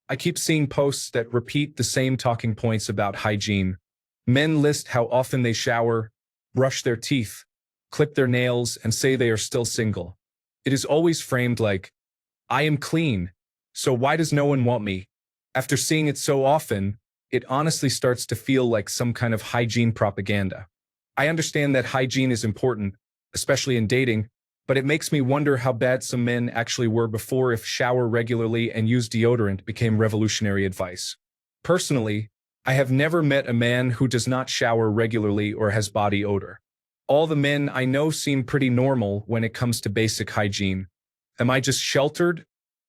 I keep seeing posts that repeat the same talking points about hygiene. Men list how often they shower, brush their teeth, clip their nails, and say they are still single. It is always framed like, I am clean, so why does no one want me? After seeing it so often, it honestly starts to feel like some kind of hygiene propaganda. I understand that hygiene is important, especially in dating, but it makes me wonder how bad some men actually were before if shower regularly and use deodorant became revolutionary advice. Personally, I have never met a man who does not shower regularly or has body odor. All the men I know seem pretty normal when it comes to basic hygiene. Am I just sheltered,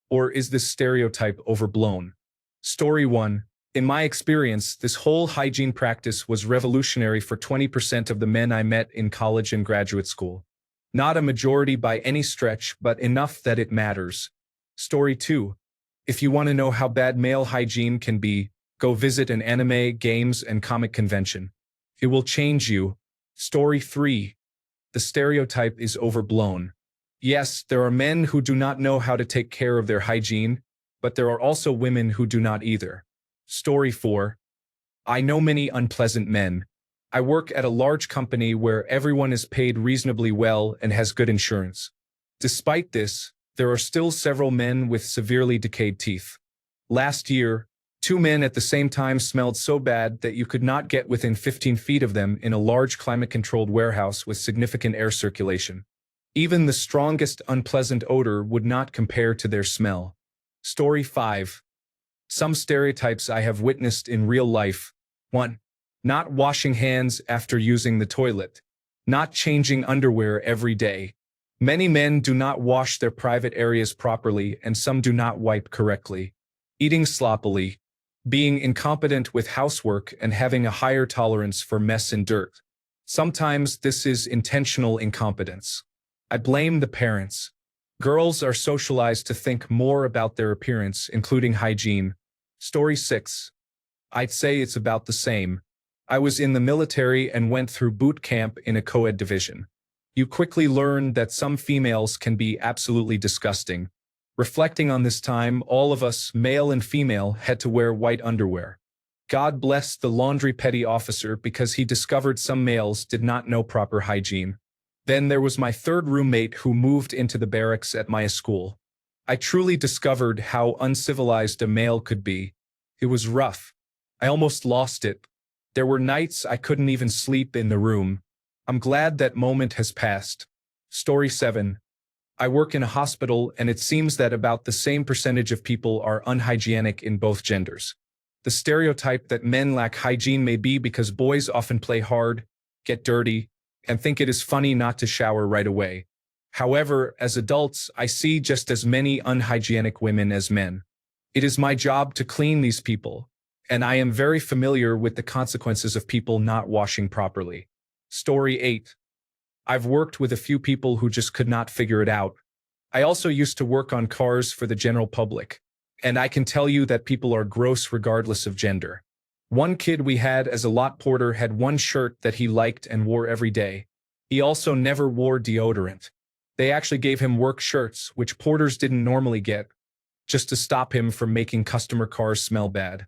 or is this stereotype overblown? Story 1. In my experience, this whole hygiene practice was revolutionary for 20% of the men I met in college and graduate school. Not a majority by any stretch, but enough that it matters. Story 2. If you want to know how bad male hygiene can be, go visit an anime, games, and comic convention. It will change you. Story 3. The stereotype is overblown. Yes, there are men who do not know how to take care of their hygiene, but there are also women who do not either. Story 4. I know many unpleasant men. I work at a large company where everyone is paid reasonably well and has good insurance. Despite this, there are still several men with severely decayed teeth. Last year, 2 men at the same time smelled so bad that you could not get within 15 feet of them in a large climate-controlled warehouse with significant air circulation. Even the strongest unpleasant odor would not compare to their smell. Story 5. Some stereotypes I have witnessed in real life. 1. Not washing hands after using the toilet. Not changing underwear every day. Many men do not wash their private areas properly, and some do not wipe correctly. Eating sloppily. Being incompetent with housework and having a higher tolerance for mess and dirt. Sometimes this is intentional incompetence. I blame the parents. Girls are socialized to think more about their appearance, including hygiene. Story 6. I'd say it's about the same. I was in the military and went through boot camp in a co-ed division. You quickly learn that some females can be absolutely disgusting. Reflecting on this time, all of us, male and female, had to wear white underwear. God bless the laundry petty officer because he discovered some males did not know proper hygiene. Then there was my third roommate who moved into the barracks at my school. I truly discovered how uncivilized a male could be. It was rough. I almost lost it. There were nights I couldn't even sleep in the room. I'm glad that moment has passed. Story 7. I work in a hospital, and it seems that about the same percentage of people are unhygienic in both genders. The stereotype that men lack hygiene may be because boys often play hard, get dirty, and think it is funny not to shower right away. However, as adults, I see just as many unhygienic women as men. It is my job to clean these people, and I am very familiar with the consequences of people not washing properly. Story 8. I've worked with a few people who just could not figure it out. I also used to work on cars for the general public, and I can tell you that people are gross regardless of gender. One kid we had as a lot porter had one shirt that he liked and wore every day. He also never wore deodorant. They actually gave him work shirts, which porters didn't normally get, just to stop him from making customer cars smell bad.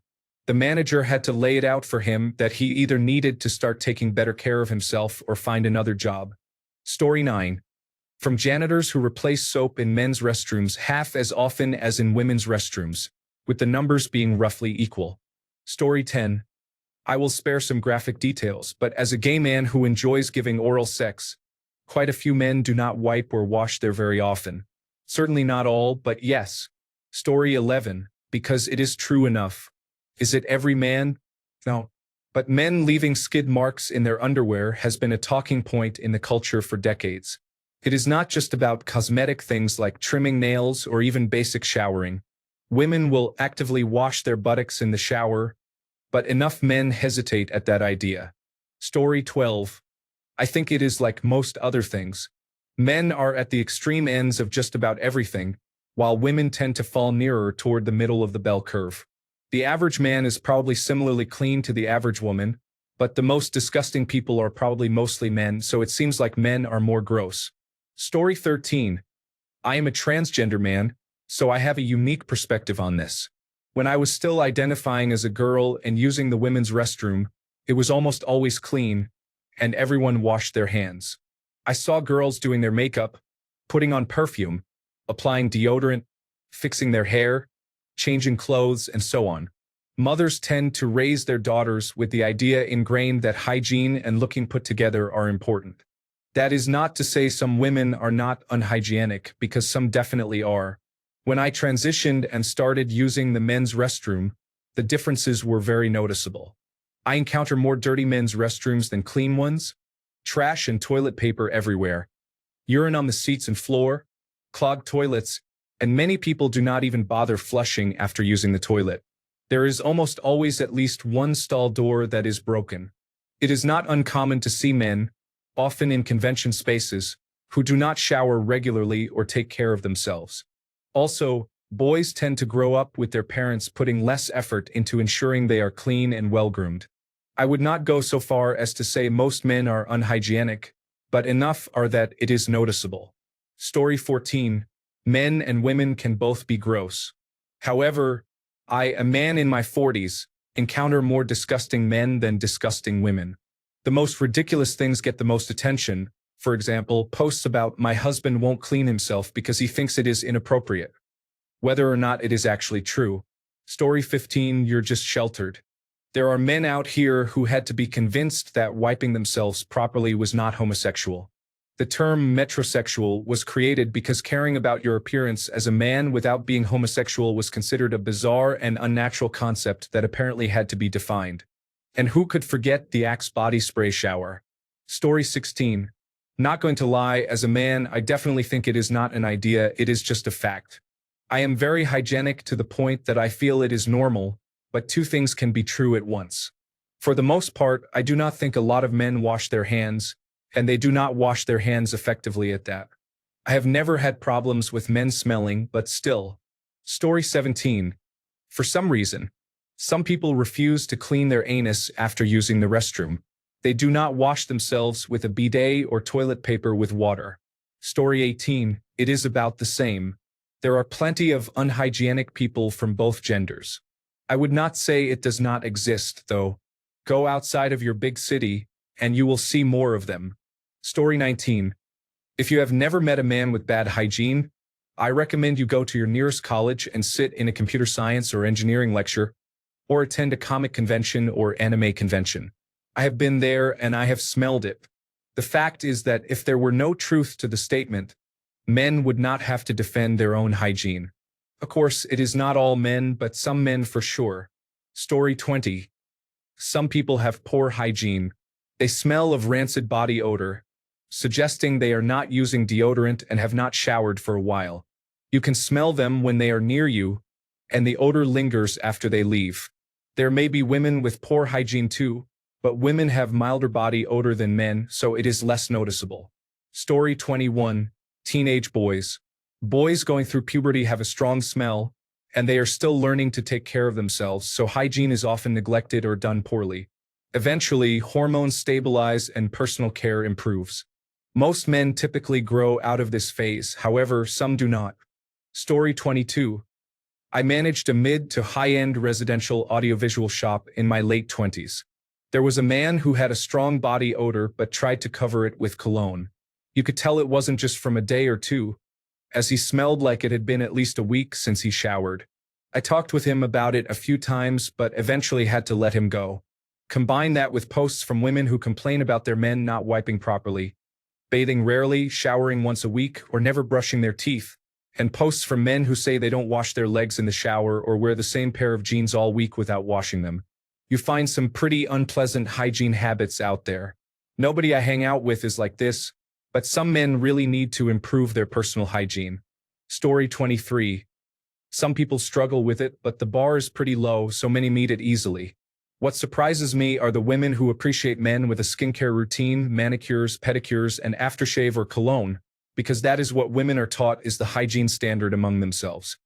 The manager had to lay it out for him that he either needed to start taking better care of himself or find another job. Story 9. From janitors who replace soap in men's restrooms half as often as in women's restrooms, with the numbers being roughly equal. Story 10. I will spare some graphic details, but as a gay man who enjoys giving oral sex, quite a few men do not wipe or wash there very often. Certainly not all, but yes. Story 11. Because it is true enough. Is it every man? No. But men leaving skid marks in their underwear has been a talking point in the culture for decades. It is not just about cosmetic things like trimming nails or even basic showering. Women will actively wash their buttocks in the shower, but enough men hesitate at that idea. Story 12. I think it is like most other things. Men are at the extreme ends of just about everything, while women tend to fall nearer toward the middle of the bell curve. The average man is probably similarly clean to the average woman, but the most disgusting people are probably mostly men, so it seems like men are more gross. Story 13. I am a transgender man, so I have a unique perspective on this. When I was still identifying as a girl and using the women's restroom, it was almost always clean, and everyone washed their hands. I saw girls doing their makeup, putting on perfume, applying deodorant, fixing their hair, changing clothes, and so on. Mothers tend to raise their daughters with the idea ingrained that hygiene and looking put together are important. That is not to say some women are not unhygienic, because some definitely are. When I transitioned and started using the men's restroom, the differences were very noticeable. I encounter more dirty men's restrooms than clean ones, trash and toilet paper everywhere, urine on the seats and floor, clogged toilets, and many people do not even bother flushing after using the toilet. There is almost always at least one stall door that is broken. It is not uncommon to see men, often in convention spaces, who do not shower regularly or take care of themselves. Also, boys tend to grow up with their parents putting less effort into ensuring they are clean and well-groomed. I would not go so far as to say most men are unhygienic, but enough are that it is noticeable. Story 14. Men and women can both be gross. However, I, a man in my 40s, encounter more disgusting men than disgusting women. The most ridiculous things get the most attention. For example, posts about "my husband won't clean himself because he thinks it is inappropriate," whether or not it is actually true. Story 15. You're just sheltered. There are men out here who had to be convinced that wiping themselves properly was not homosexual. The term metrosexual was created because caring about your appearance as a man without being homosexual was considered a bizarre and unnatural concept that apparently had to be defined. And who could forget the Axe body spray shower? Story 16. Not going to lie, as a man, I definitely think it is not an idea, it is just a fact. I am very hygienic to the point that I feel it is normal, but two things can be true at once. For the most part, I do not think a lot of men wash their hands, and they do not wash their hands effectively at that. I have never had problems with men smelling, but still. Story 17. For some reason, some people refuse to clean their anus after using the restroom. They do not wash themselves with a bidet or toilet paper with water. Story 18. It is about the same. There are plenty of unhygienic people from both genders. I would not say it does not exist, though. Go outside of your big city, and you will see more of them. Story 19. If you have never met a man with bad hygiene, I recommend you go to your nearest college and sit in a computer science or engineering lecture, or attend a comic convention or anime convention. I have been there and I have smelled it. The fact is that if there were no truth to the statement, men would not have to defend their own hygiene. Of course, it is not all men, but some men for sure. Story 20. Some people have poor hygiene. They smell of rancid body odor, suggesting they are not using deodorant and have not showered for a while. You can smell them when they are near you, and the odor lingers after they leave. There may be women with poor hygiene too, but women have milder body odor than men, so it is less noticeable. Story 21. Teenage boys. Boys going through puberty have a strong smell, and they are still learning to take care of themselves, so hygiene is often neglected or done poorly. Eventually, hormones stabilize and personal care improves. Most men typically grow out of this phase, however, some do not. Story 22. I managed a mid to high-end residential audiovisual shop in my late 20s. There was a man who had a strong body odor but tried to cover it with cologne. You could tell it wasn't just from a day or two, as he smelled like it had been at least a week since he showered. I talked with him about it a few times but eventually had to let him go. Combine that with posts from women who complain about their men not wiping properly, bathing rarely, showering once a week, or never brushing their teeth, and posts from men who say they don't wash their legs in the shower or wear the same pair of jeans all week without washing them. You find some pretty unpleasant hygiene habits out there. Nobody I hang out with is like this, but some men really need to improve their personal hygiene. Story 23. Some people struggle with it, but the bar is pretty low, so many meet it easily. What surprises me are the women who appreciate men with a skincare routine, manicures, pedicures, and aftershave or cologne, because that is what women are taught is the hygiene standard among themselves.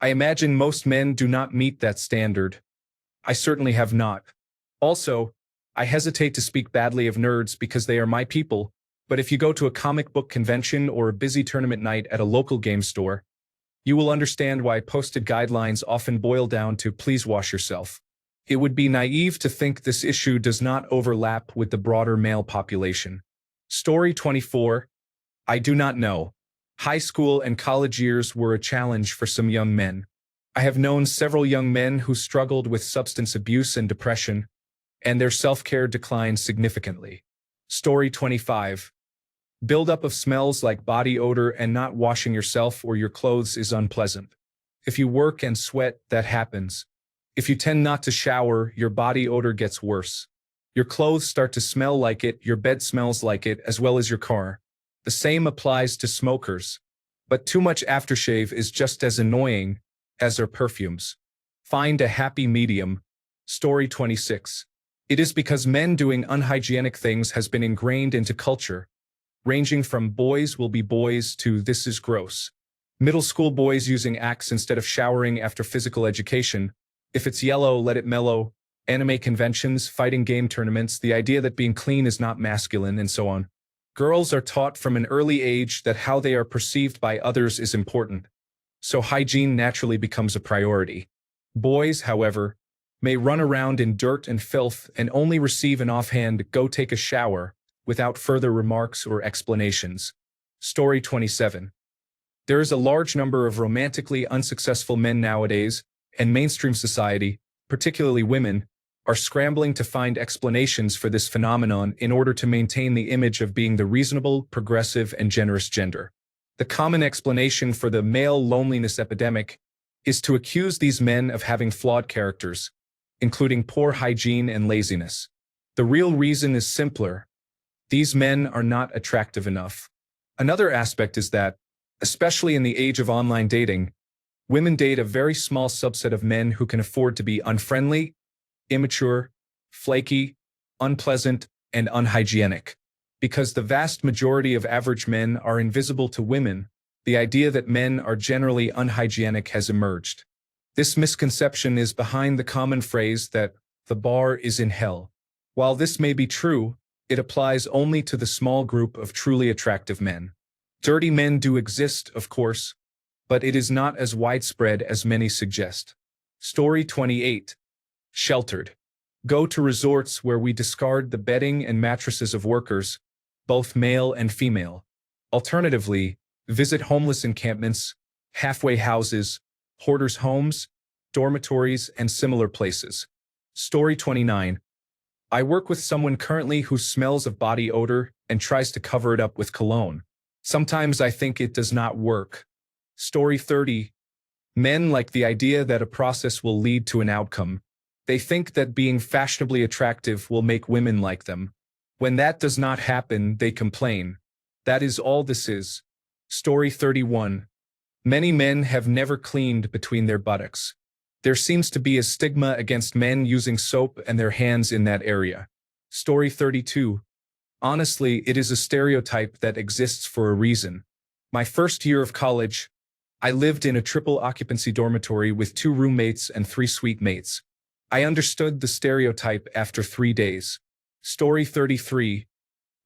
I imagine most men do not meet that standard. I certainly have not. Also, I hesitate to speak badly of nerds because they are my people, but if you go to a comic book convention or a busy tournament night at a local game store, You will understand why posted guidelines often boil down to please wash yourself. It would be naive to think this issue does not overlap with the broader male population. Story 24. I do not know. High school and college years were a challenge for some young men. I have known several young men who struggled with substance abuse and depression, and their self-care declined significantly. Story 25. Buildup of smells like body odor and not washing yourself or your clothes is unpleasant. If you work and sweat, that happens. If you tend not to shower, your body odor gets worse. Your clothes start to smell like it, your bed smells like it, as well as your car. The same applies to smokers. But too much aftershave is just as annoying as are perfumes. Find a happy medium. Story 26. It is because men doing unhygienic things has been ingrained into culture, ranging from boys will be boys to this is gross. Middle school boys using Axe instead of showering after physical education. If it's yellow, let it mellow. Anime conventions, fighting game tournaments, the idea that being clean is not masculine, and so on. Girls are taught from an early age that how they are perceived by others is important, so hygiene naturally becomes a priority. Boys, however, may run around in dirt and filth and only receive an offhand "go take a shower" without further remarks or explanations. Story 27. There is a large number of romantically unsuccessful men nowadays, and mainstream society, particularly women, are scrambling to find explanations for this phenomenon in order to maintain the image of being the reasonable, progressive, and generous gender. The common explanation for the male loneliness epidemic is to accuse these men of having flawed characters, including poor hygiene and laziness. The real reason is simpler. These men are not attractive enough. Another aspect is that, especially in the age of online dating, women date a very small subset of men who can afford to be unfriendly, immature, flaky, unpleasant, and unhygienic. Because the vast majority of average men are invisible to women, the idea that men are generally unhygienic has emerged. This misconception is behind the common phrase that the bar is in hell. While this may be true, it applies only to the small group of truly attractive men. Dirty men do exist, of course, but it is not as widespread as many suggest. Story 28. Sheltered. Go to resorts where we discard the bedding and mattresses of workers, both male and female. Alternatively, visit homeless encampments, halfway houses, hoarders' homes, dormitories, and similar places. Story 29. I work with someone currently who smells of body odor and tries to cover it up with cologne. Sometimes I think it does not work. Story 30. Men like the idea that a process will lead to an outcome. They think that being fashionably attractive will make women like them. When that does not happen, they complain. That is all this is. Story 31. Many men have never cleaned between their buttocks. There seems to be a stigma against men using soap and their hands in that area. Story 32. Honestly, it is a stereotype that exists for a reason. My first year of college, I lived in a triple occupancy dormitory with 2 roommates and 3 suite mates. I understood the stereotype after 3 days. Story 33.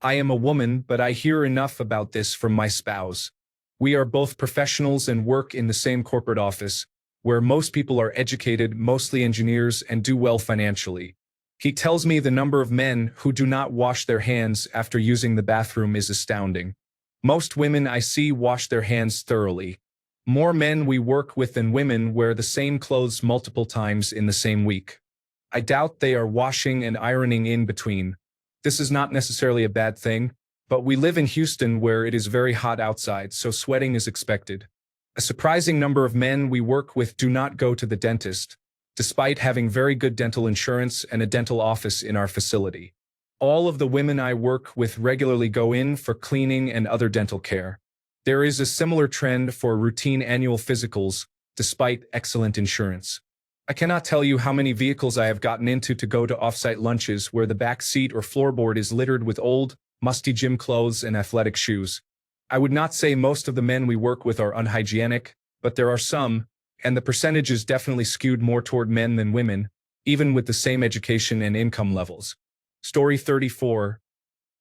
I am a woman, but I hear enough about this from my spouse. We are both professionals and work in the same corporate office, where most people are educated, mostly engineers, and do well financially. He tells me the number of men who do not wash their hands after using the bathroom is astounding. Most women I see wash their hands thoroughly. More men we work with than women wear the same clothes multiple times in the same week. I doubt they are washing and ironing in between. This is not necessarily a bad thing, but we live in Houston where it is very hot outside, so sweating is expected. A surprising number of men we work with do not go to the dentist, despite having very good dental insurance and a dental office in our facility. All of the women I work with regularly go in for cleaning and other dental care. There is a similar trend for routine annual physicals, despite excellent insurance. I cannot tell you how many vehicles I have gotten into to go to off-site lunches where the back seat or floorboard is littered with old, musty gym clothes and athletic shoes. I would not say most of the men we work with are unhygienic, but there are some, and the percentage is definitely skewed more toward men than women, even with the same education and income levels. Story 34.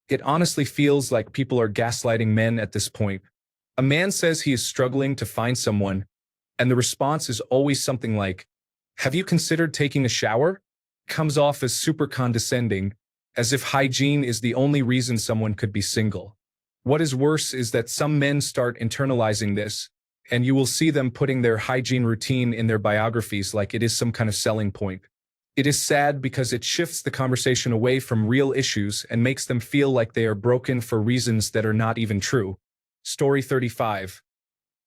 It honestly feels like people are gaslighting men at this point. A man says he is struggling to find someone, And the response is always something like, "Have you considered taking a shower?" Comes off as super condescending, as if hygiene is the only reason someone could be single. What is worse is that some men start internalizing this, and you will see them putting their hygiene routine in their biographies like it is some kind of selling point. It is sad because it shifts the conversation away from real issues and makes them feel like they are broken for reasons that are not even true. Story 35.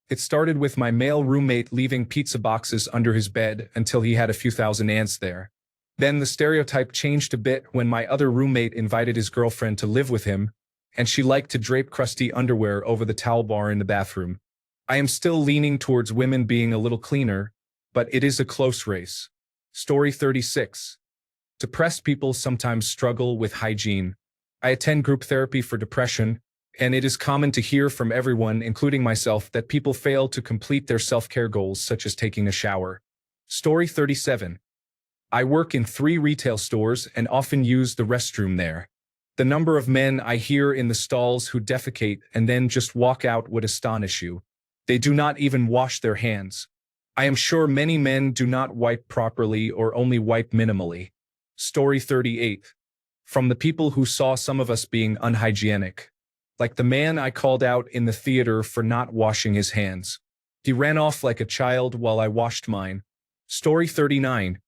It started with my male roommate leaving pizza boxes under his bed until he had a few thousand ants there. Then the stereotype changed a bit when my other roommate invited his girlfriend to live with him, and she liked to drape crusty underwear over the towel bar in the bathroom. I am still leaning towards women being a little cleaner, but it is a close race. Story 36. Depressed people sometimes struggle with hygiene. I attend group therapy for depression, and it is common to hear from everyone, including myself, that people fail to complete their self-care goals such as taking a shower. Story 37. I work in 3 retail stores and often use the restroom there. The number of men I hear in the stalls who defecate and then just walk out would astonish you. They do not even wash their hands. I am sure many men do not wipe properly or only wipe minimally. Story 38. From the people who saw some of us being unhygienic. Like the man I called out in the theater for not washing his hands. He ran off like a child while I washed mine. Story 39.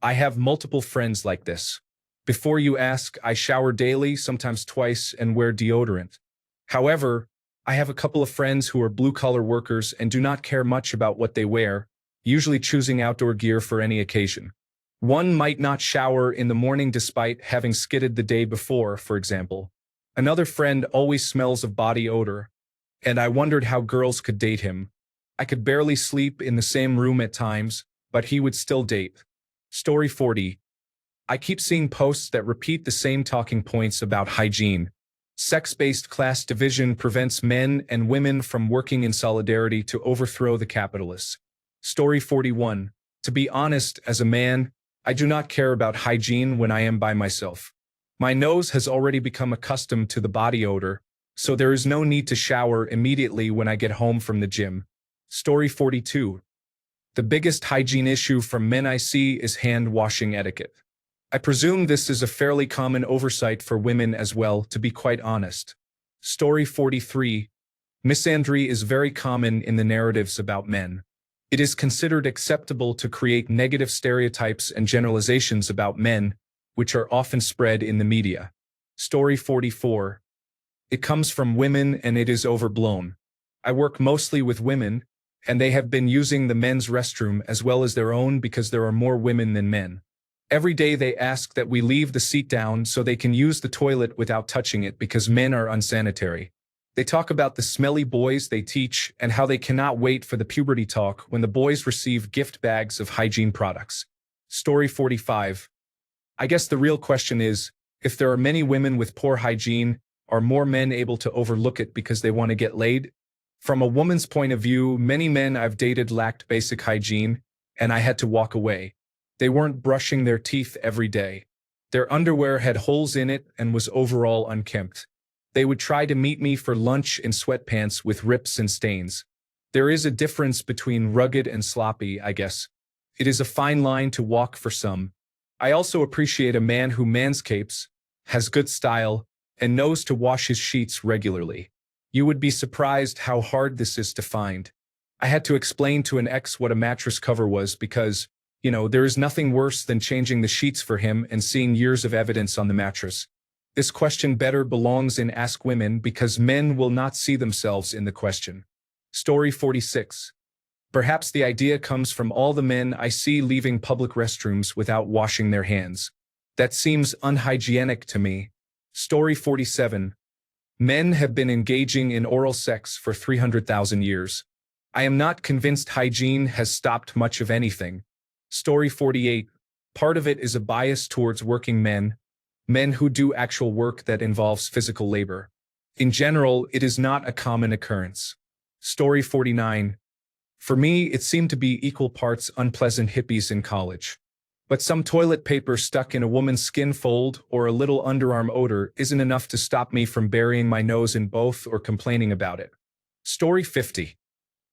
I have multiple friends like this. Before you ask, I shower daily, sometimes twice, and wear deodorant. However, I have a couple of friends who are blue-collar workers and do not care much about what they wear, usually choosing outdoor gear for any occasion. One might not shower in the morning despite having skidded the day before, for example. Another friend always smells of body odor, and I wondered how girls could date him. I could barely sleep in the same room at times, but he would still date. Story 40. I keep seeing posts that repeat the same talking points about hygiene. Sex-based class division prevents men and women from working in solidarity to overthrow the capitalists. Story 41. To be honest, as a man, I do not care about hygiene when I am by myself. My nose has already become accustomed to the body odor, so there is no need to shower immediately when I get home from the gym. Story 42. The biggest hygiene issue from men I see is hand-washing etiquette. I presume this is a fairly common oversight for women as well, to be quite honest. Story 43. Misandry is very common in the narratives about men. It is considered acceptable to create negative stereotypes and generalizations about men, which are often spread in the media. Story 44. It comes from women and it is overblown. I work mostly with women, and they have been using the men's restroom as well as their own because there are more women than men. Every day they ask that we leave the seat down so they can use the toilet without touching it because men are unsanitary. They talk about the smelly boys they teach and how they cannot wait for the puberty talk when the boys receive gift bags of hygiene products. Story 45. I guess the real question is, if there are many women with poor hygiene, are more men able to overlook it because they want to get laid? From a woman's point of view, many men I've dated lacked basic hygiene, and I had to walk away. They weren't brushing their teeth every day. Their underwear had holes in it and was overall unkempt. They would try to meet me for lunch in sweatpants with rips and stains. There is a difference between rugged and sloppy, I guess. It is a fine line to walk for some. I also appreciate a man who manscapes, has good style, and knows to wash his sheets regularly. You would be surprised how hard this is to find. I had to explain to an ex what a mattress cover was because, there is nothing worse than changing the sheets for him and seeing years of evidence on the mattress. This question better belongs in Ask Women because men will not see themselves in the question. Story 46. Perhaps the idea comes from all the men I see leaving public restrooms without washing their hands. That seems unhygienic to me. Story 47. Men have been engaging in oral sex for 300,000 years. I am not convinced hygiene has stopped much of anything. Story 48. Part of it is a bias towards working men who do actual work that involves physical labor. In general, it is not a common occurrence. Story 49. For me, it seemed to be equal parts unpleasant hippies in college. But some toilet paper stuck in a woman's skin fold or a little underarm odor isn't enough to stop me from burying my nose in both or complaining about it. Story 50.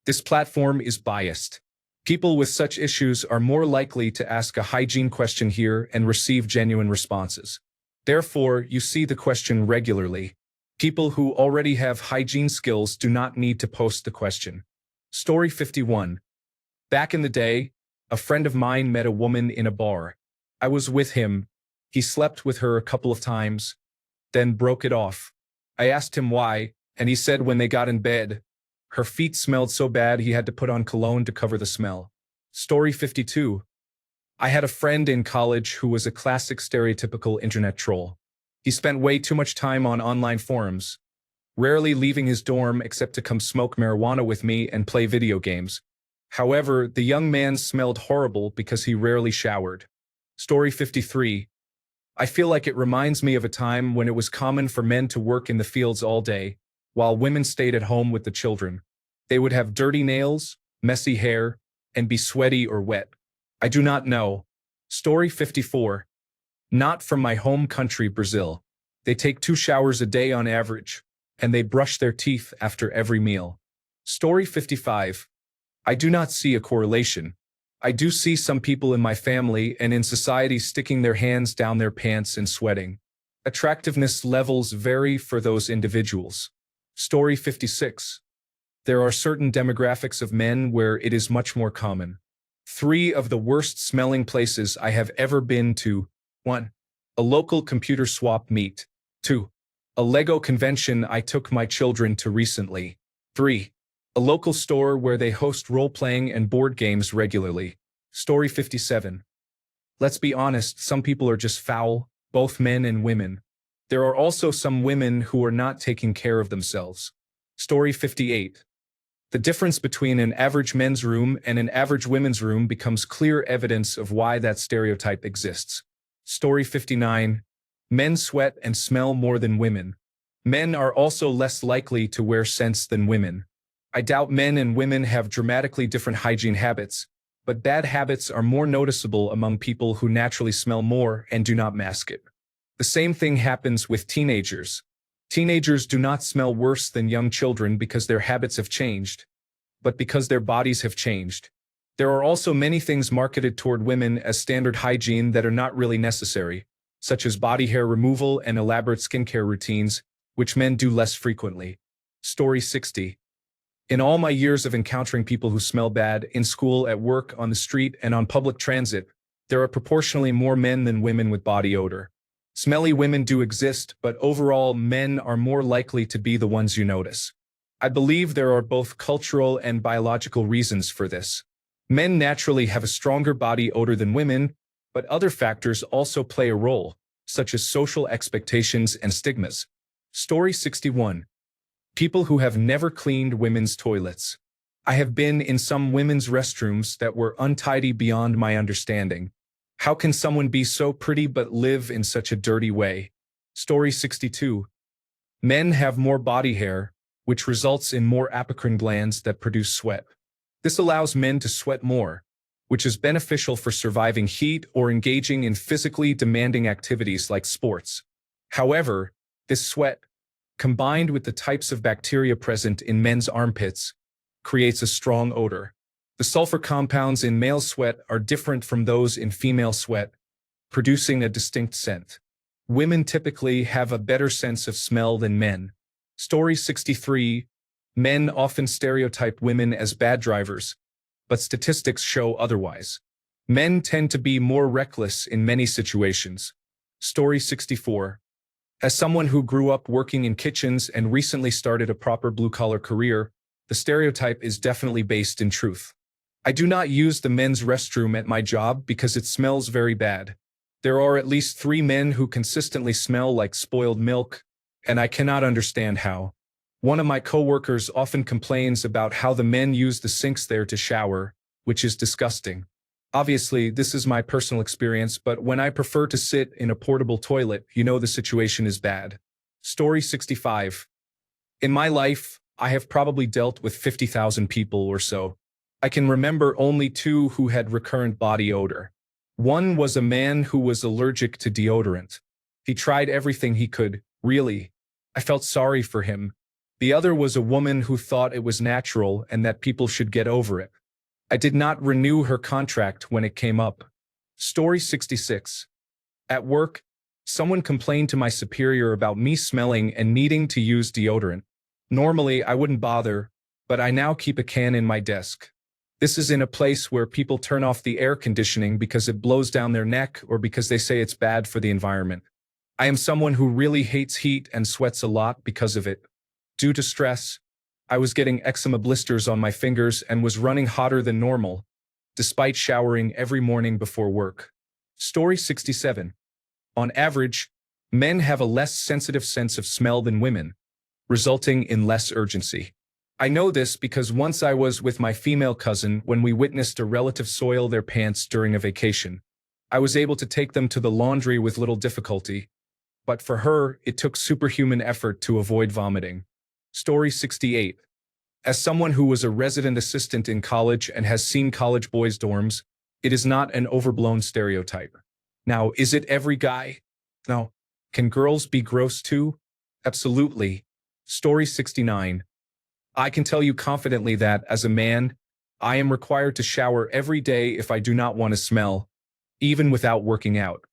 This platform is biased. People with such issues are more likely to ask a hygiene question here and receive genuine responses. Therefore, you see the question regularly. People who already have hygiene skills do not need to post the question. Story 51. Back in the day, a friend of mine met a woman in a bar. I was with him. He slept with her a couple of times, then broke it off. I asked him why, and he said when they got in bed, her feet smelled so bad he had to put on cologne to cover the smell. Story 52. I had a friend in college who was a classic stereotypical internet troll. He spent way too much time on online forums, rarely leaving his dorm except to come smoke marijuana with me and play video games. However, the young man smelled horrible because he rarely showered. Story 53. I feel like it reminds me of a time when it was common for men to work in the fields all day, while women stayed at home with the children. They would have dirty nails, messy hair, and be sweaty or wet. I do not know. Story 54. Not from my home country, Brazil. They take 2 showers a day on average, and they brush their teeth after every meal. Story 55. I do not see a correlation. I do see some people in my family and in society sticking their hands down their pants and sweating. Attractiveness levels vary for those individuals. Story 56. There are certain demographics of men where it is much more common. 3 of the worst smelling places I have ever been to. 1. A local computer swap meet. 2. A Lego convention I took my children to recently. 3. A local store where they host role-playing and board games regularly. Story 57. Let's be honest, some people are just foul, both men and women. There are also some women who are not taking care of themselves. Story 58. The difference between an average men's room and an average women's room becomes clear evidence of why that stereotype exists. Story 59. Men sweat and smell more than women. Men are also less likely to wear scents than women. I doubt men and women have dramatically different hygiene habits, but bad habits are more noticeable among people who naturally smell more and do not mask it. The same thing happens with teenagers. Teenagers do not smell worse than young children because their habits have changed, but because their bodies have changed. There are also many things marketed toward women as standard hygiene that are not really necessary, such as body hair removal and elaborate skincare routines, which men do less frequently. Story 60. In all my years of encountering people who smell bad, in school, at work, on the street, and on public transit, there are proportionally more men than women with body odor. Smelly women do exist, but overall, men are more likely to be the ones you notice. I believe there are both cultural and biological reasons for this. Men naturally have a stronger body odor than women, but other factors also play a role, such as social expectations and stigmas. Story 61. People who have never cleaned women's toilets. I have been in some women's restrooms that were untidy beyond my understanding. How can someone be so pretty but live in such a dirty way? Story 62. Men have more body hair, which results in more apocrine glands that produce sweat. This allows men to sweat more, which is beneficial for surviving heat or engaging in physically demanding activities like sports. However, this sweat, combined with the types of bacteria present in men's armpits, creates a strong odor. The sulfur compounds in male sweat are different from those in female sweat, producing a distinct scent. Women typically have a better sense of smell than men. Story 63. Men often stereotype women as bad drivers, but statistics show otherwise. Men tend to be more reckless in many situations. Story 64. As someone who grew up working in kitchens and recently started a proper blue-collar career, the stereotype is definitely based in truth. I do not use the men's restroom at my job because it smells very bad. There are at least 3 men who consistently smell like spoiled milk, and I cannot understand how. One of my coworkers often complains about how the men use the sinks there to shower, which is disgusting. Obviously, this is my personal experience, but when I prefer to sit in a portable toilet, you know the situation is bad. Story 65. In my life, I have probably dealt with 50,000 people or so. I can remember only 2 who had recurrent body odor. One was a man who was allergic to deodorant. He tried everything he could, really. I felt sorry for him. The other was a woman who thought it was natural and that people should get over it. I did not renew her contract when it came up. Story 66. At work, someone complained to my superior about me smelling and needing to use deodorant. Normally, I wouldn't bother, but I now keep a can in my desk. This is in a place where people turn off the air conditioning because it blows down their neck or because they say it's bad for the environment. I am someone who really hates heat and sweats a lot because of it. Due to stress, I was getting eczema blisters on my fingers and was running hotter than normal, despite showering every morning before work. Story 67. On average, men have a less sensitive sense of smell than women, resulting in less urgency. I know this because once I was with my female cousin when we witnessed a relative soil their pants during a vacation. I was able to take them to the laundry with little difficulty, but for her, it took superhuman effort to avoid vomiting. Story 68. As someone who was a resident assistant in college and has seen college boys' dorms, it is not an overblown stereotype. Now, is it every guy? No. Can girls be gross too? Absolutely. Story 69. I can tell you confidently that, as a man, I am required to shower every day if I do not want to smell, even without working out.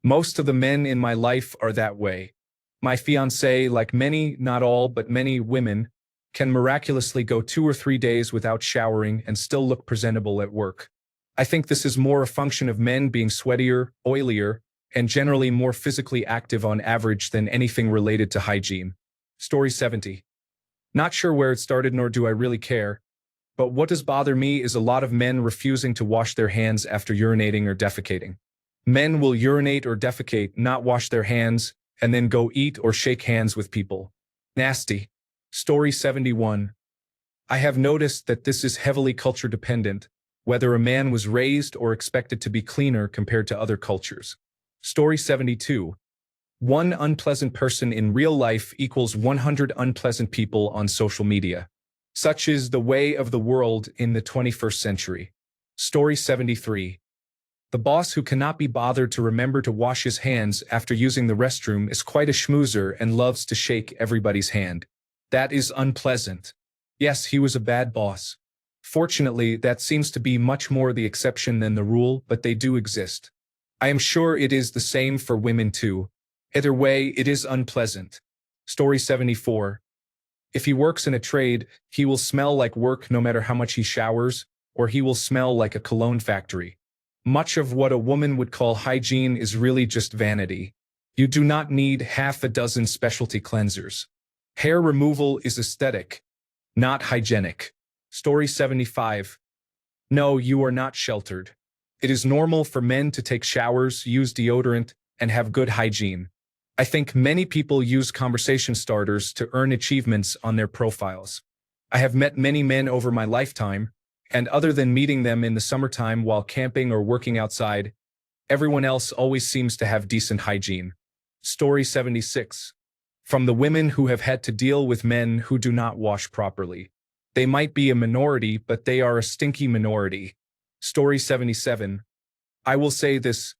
Most of the men in my life are that way. My fiancée, like many, not all, but many women, can miraculously go 2 or 3 days without showering and still look presentable at work. I think this is more a function of men being sweatier, oilier, and generally more physically active on average than anything related to hygiene. Story 70. Not sure where it started, nor do I really care, but what does bother me is a lot of men refusing to wash their hands after urinating or defecating. Men will urinate or defecate, not wash their hands, and then go eat or shake hands with people. Nasty. Story 71. I have noticed that this is heavily culture dependent, whether a man was raised or expected to be cleaner compared to other cultures. Story 72. One unpleasant person in real life equals 100 unpleasant people on social media. Such is the way of the world in the 21st century. Story 73. The boss who cannot be bothered to remember to wash his hands after using the restroom is quite a schmoozer and loves to shake everybody's hand. That is unpleasant. Yes, he was a bad boss. Fortunately, that seems to be much more the exception than the rule, but they do exist. I am sure it is the same for women too. Either way, it is unpleasant. Story 74. If he works in a trade, he will smell like work no matter how much he showers, or he will smell like a cologne factory. Much of what a woman would call hygiene is really just vanity. You do not need half a dozen specialty cleansers. Hair removal is aesthetic, not hygienic. Story 75. No, you are not sheltered. It is normal for men to take showers, use deodorant, and have good hygiene. I think many people use conversation starters to earn achievements on their profiles. I have met many men over my lifetime, and other than meeting them in the summertime while camping or working outside, everyone else always seems to have decent hygiene. Story 76. From the women who have had to deal with men who do not wash properly. They might be a minority, but they are a stinky minority. Story 77. I will say this.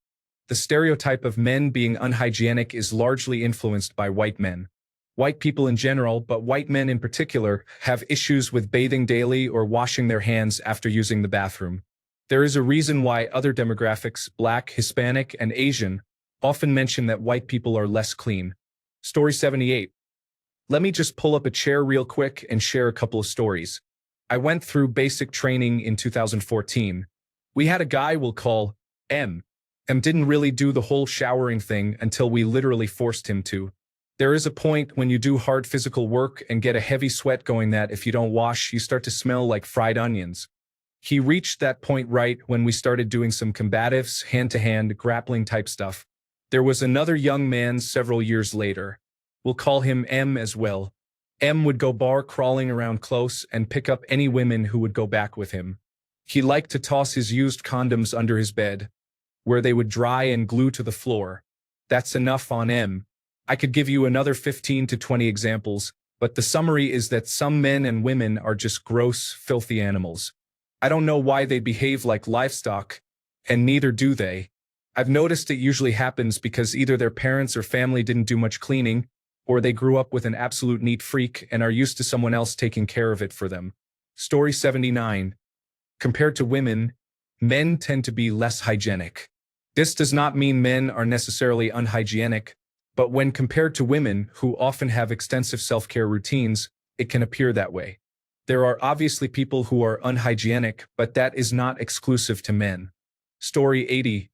The stereotype of men being unhygienic is largely influenced by white men. White people in general, but white men in particular, have issues with bathing daily or washing their hands after using the bathroom. There is a reason why other demographics, Black, Hispanic, and Asian, often mention that white people are less clean. Story 78. Let me just pull up a chair real quick and share a couple of stories. I went through basic training in 2014. We had a guy we'll call M. M didn't really do the whole showering thing until we literally forced him to. There is a point when you do hard physical work and get a heavy sweat going that if you don't wash, you start to smell like fried onions. He reached that point right when we started doing some combatives, hand-to-hand, grappling type stuff. There was another young man several years later. We'll call him M as well. M would go bar crawling around close and pick up any women who would go back with him. He liked to toss his used condoms under his bed, where they would dry and glue to the floor. That's enough on M. I could give you another 15 to 20 examples, but the summary is that some men and women are just gross, filthy animals. I don't know why they behave like livestock, and neither do they. I've noticed it usually happens because either their parents or family didn't do much cleaning, or they grew up with an absolute neat freak and are used to someone else taking care of it for them. Story 79. Compared to women, men tend to be less hygienic. This does not mean men are necessarily unhygienic, but when compared to women who often have extensive self-care routines, it can appear that way. There are obviously people who are unhygienic, but that is not exclusive to men. Story 80.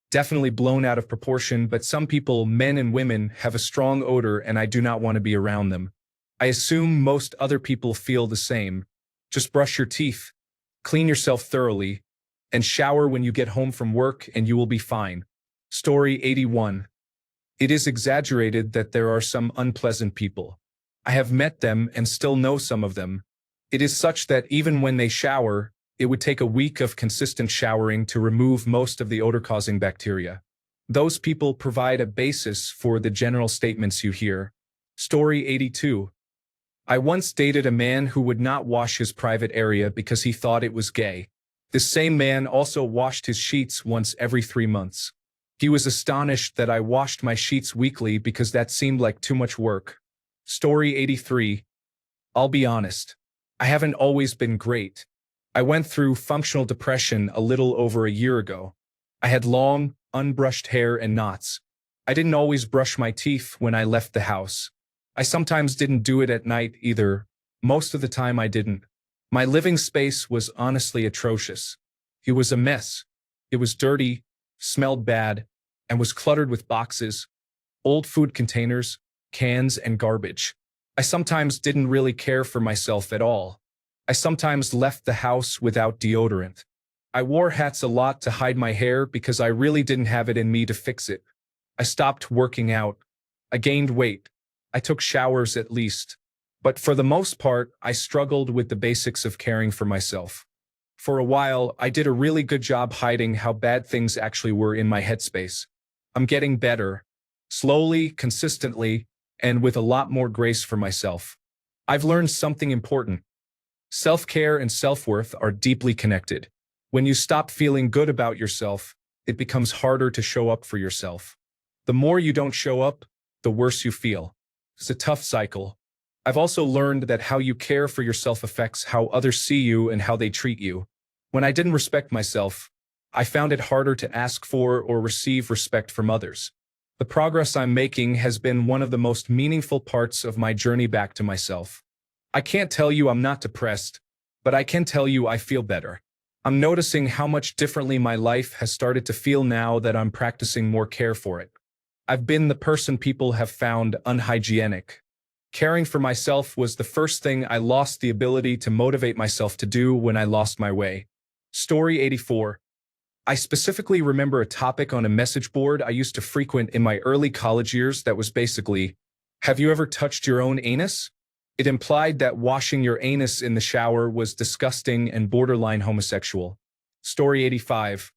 Definitely blown out of proportion, but some people, men and women, have a strong odor and I do not want to be around them. I assume most other people feel the same. Just brush your teeth, clean yourself thoroughly, and shower when you get home from work and you will be fine. Story 81. It is exaggerated that there are some unpleasant people. I have met them and still know some of them. It is such that even when they shower, it would take a week of consistent showering to remove most of the odor-causing bacteria. Those people provide a basis for the general statements you hear. Story 82. I once dated a man who would not wash his private area because he thought it was gay. This same man also washed his sheets once every 3 months. He was astonished that I washed my sheets weekly because that seemed like too much work. Story 83. I'll be honest. I haven't always been great. I went through functional depression a little over a year ago. I had long, unbrushed hair and knots. I didn't always brush my teeth when I left the house. I sometimes didn't do it at night either. Most of the time I didn't. My living space was honestly atrocious. It was a mess. It was dirty, smelled bad, and was cluttered with boxes, old food containers, cans, and garbage. I sometimes didn't really care for myself at all. I sometimes left the house without deodorant. I wore hats a lot to hide my hair because I really didn't have it in me to fix it. I stopped working out. I gained weight. I took showers at least. But for the most part, I struggled with the basics of caring for myself. For a while, I did a really good job hiding how bad things actually were in my headspace. I'm getting better. Slowly, consistently, and with a lot more grace for myself. I've learned something important. Self-care and self-worth are deeply connected. When you stop feeling good about yourself, it becomes harder to show up for yourself. The more you don't show up, the worse you feel. It's a tough cycle. I've also learned that how you care for yourself affects how others see you and how they treat you. When I didn't respect myself, I found it harder to ask for or receive respect from others. The progress I'm making has been one of the most meaningful parts of my journey back to myself. I can't tell you I'm not depressed, but I can tell you I feel better. I'm noticing how much differently my life has started to feel now that I'm practicing more care for it. I've been the person people have found unhygienic. Caring for myself was the first thing I lost the ability to motivate myself to do when I lost my way. Story 84. I specifically remember a topic on a message board I used to frequent in my early college years that was basically, have you ever touched your own anus? It implied that washing your anus in the shower was disgusting and borderline homosexual. Story 85.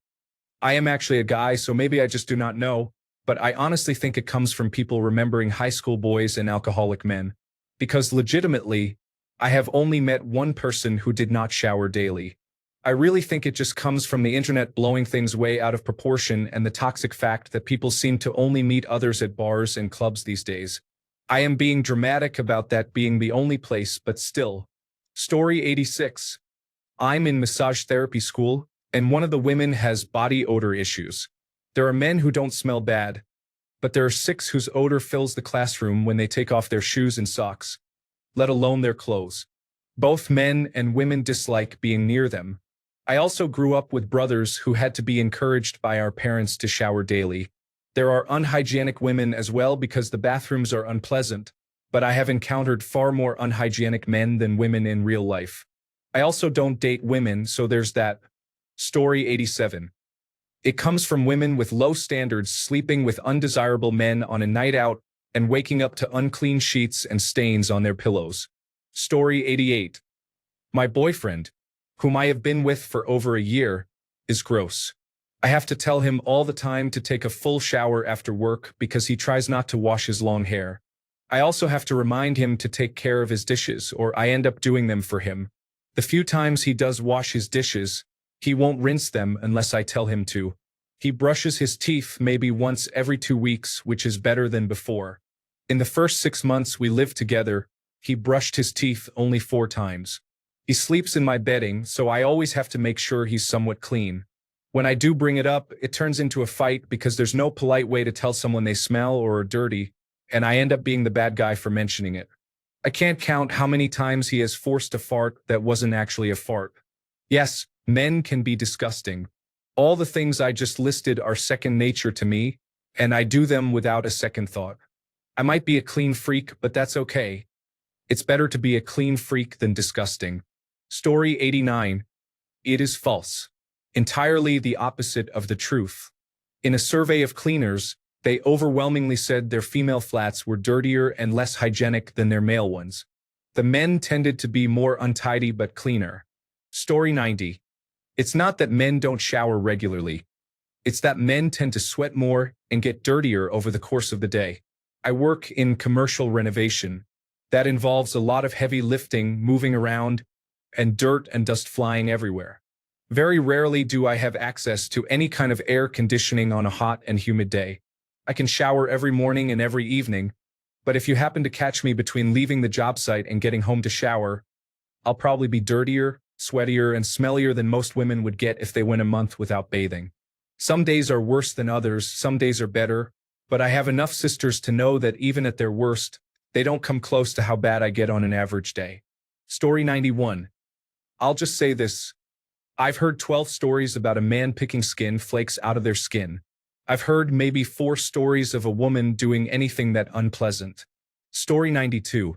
I am actually a guy, so maybe I just do not know, but I honestly think it comes from people remembering high school boys and alcoholic men. Because legitimately, I have only met one person who did not shower daily. I really think it just comes from the internet blowing things way out of proportion and the toxic fact that people seem to only meet others at bars and clubs these days. I am being dramatic about that being the only place, but still. Story 86. I'm in massage therapy school, and one of the women has body odor issues. There are men who don't smell bad, but there are 6 whose odor fills the classroom when they take off their shoes and socks, let alone their clothes. Both men and women dislike being near them. I also grew up with brothers who had to be encouraged by our parents to shower daily. There are unhygienic women as well because the bathrooms are unpleasant, but I have encountered far more unhygienic men than women in real life. I also don't date women, so there's that. Story 87. It comes from women with low standards sleeping with undesirable men on a night out and waking up to unclean sheets and stains on their pillows. Story 88. My boyfriend, whom I have been with for over a year, is gross. I have to tell him all the time to take a full shower after work because he tries not to wash his long hair. I also have to remind him to take care of his dishes, or I end up doing them for him. The few times he does wash his dishes, he won't rinse them unless I tell him to. He brushes his teeth maybe once every 2 weeks, which is better than before. In the first 6 months we lived together, he brushed his teeth only 4 times. He sleeps in my bedding, so I always have to make sure he's somewhat clean. When I do bring it up, it turns into a fight because there's no polite way to tell someone they smell or are dirty, and I end up being the bad guy for mentioning it. I can't count how many times he has forced a fart that wasn't actually a fart. Yes, men can be disgusting. All the things I just listed are second nature to me, and I do them without a second thought. I might be a clean freak, but that's okay. It's better to be a clean freak than disgusting. Story 89. It is false. Entirely the opposite of the truth. In a survey of cleaners, they overwhelmingly said their female flats were dirtier and less hygienic than their male ones. The men tended to be more untidy but cleaner. Story 90. It's not that men don't shower regularly. It's that men tend to sweat more and get dirtier over the course of the day. I work in commercial renovation. That involves a lot of heavy lifting, moving around, and dirt and dust flying everywhere. Very rarely do I have access to any kind of air conditioning on a hot and humid day. I can shower every morning and every evening, but if you happen to catch me between leaving the job site and getting home to shower, I'll probably be dirtier, sweatier, and smellier than most women would get if they went a month without bathing. Some days are worse than others, some days are better, but I have enough sisters to know that even at their worst, they don't come close to how bad I get on an average day. Story 91. I'll just say this. I've heard 12 stories about a man picking skin flakes out of their skin. I've heard maybe 4 stories of a woman doing anything that unpleasant. Story 92.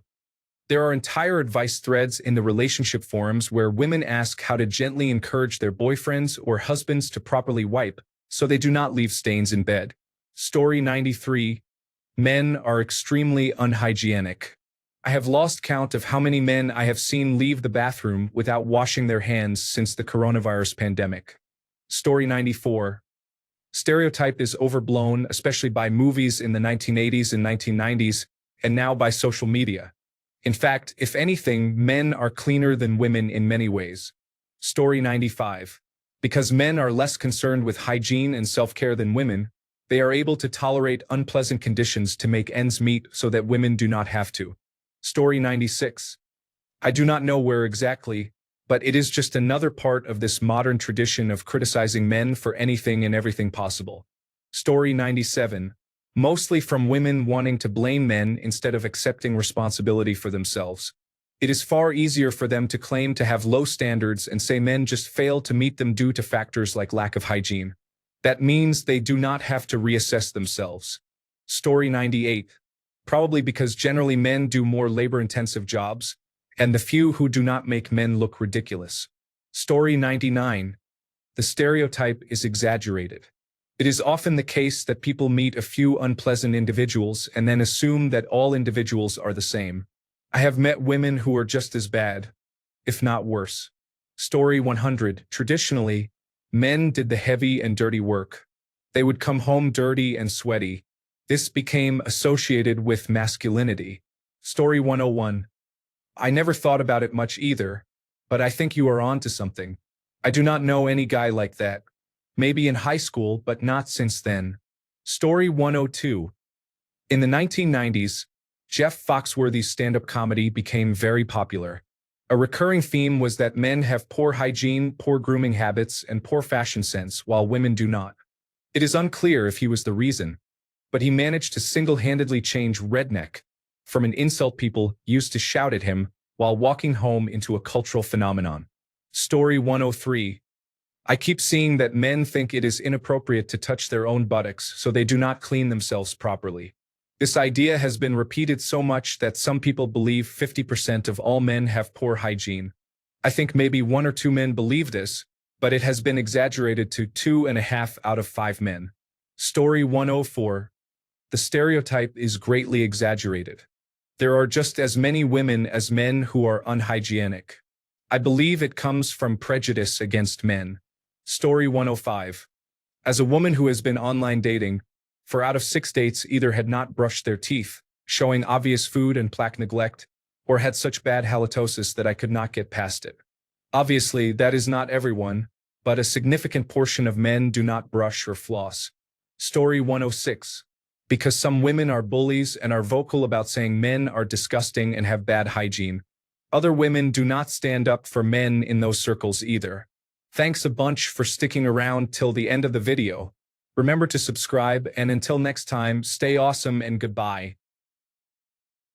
There are entire advice threads in the relationship forums where women ask how to gently encourage their boyfriends or husbands to properly wipe so they do not leave stains in bed. Story 93. Men are extremely unhygienic. I have lost count of how many men I have seen leave the bathroom without washing their hands since the coronavirus pandemic. Story 94. Stereotype is overblown, especially by movies in the 1980s and 1990s, and now by social media. In fact, if anything, men are cleaner than women in many ways. Story 95. Because men are less concerned with hygiene and self-care than women, they are able to tolerate unpleasant conditions to make ends meet so that women do not have to. Story 96. I do not know where exactly, but it is just another part of this modern tradition of criticizing men for anything and everything possible. Story 97. Mostly from women wanting to blame men instead of accepting responsibility for themselves. It is far easier for them to claim to have low standards and say men just fail to meet them due to factors like lack of hygiene. That means they do not have to reassess themselves. Story 98. Probably because generally men do more labor-intensive jobs, and the few who do not make men look ridiculous. Story 99. The stereotype is exaggerated. It is often the case that people meet a few unpleasant individuals and then assume that all individuals are the same. I have met women who are just as bad, if not worse. Story 100. Traditionally, men did the heavy and dirty work. They would come home dirty and sweaty. This became associated with masculinity. Story 101. I never thought about it much either, but I think you are onto something. I do not know any guy like that. Maybe in high school, but not since then. Story 102. In the 1990s, Jeff Foxworthy's stand-up comedy became very popular. A recurring theme was that men have poor hygiene, poor grooming habits, and poor fashion sense, while women do not. It is unclear if he was the reason, but he managed to single-handedly change redneck from an insult people used to shout at him while walking home into a cultural phenomenon. Story 103. I keep seeing that men think it is inappropriate to touch their own buttocks, so they do not clean themselves properly. This idea has been repeated so much that some people believe 50% of all men have poor hygiene. I think maybe 1 or 2 men believe this, but it has been exaggerated to 2.5 out of 5 men. Story 104. The stereotype is greatly exaggerated. There are just as many women as men who are unhygienic. I believe it comes from prejudice against men. Story 105. As a woman who has been online dating, 4 out of 6 dates either had not brushed their teeth, showing obvious food and plaque neglect, or had such bad halitosis that I could not get past it. Obviously, that is not everyone, but a significant portion of men do not brush or floss. Story 106. Because some women are bullies and are vocal about saying men are disgusting and have bad hygiene, Other women do not stand up for men in those circles either. Thanks a bunch for sticking around till the end of the video. Remember to subscribe, and until next time, stay awesome and goodbye.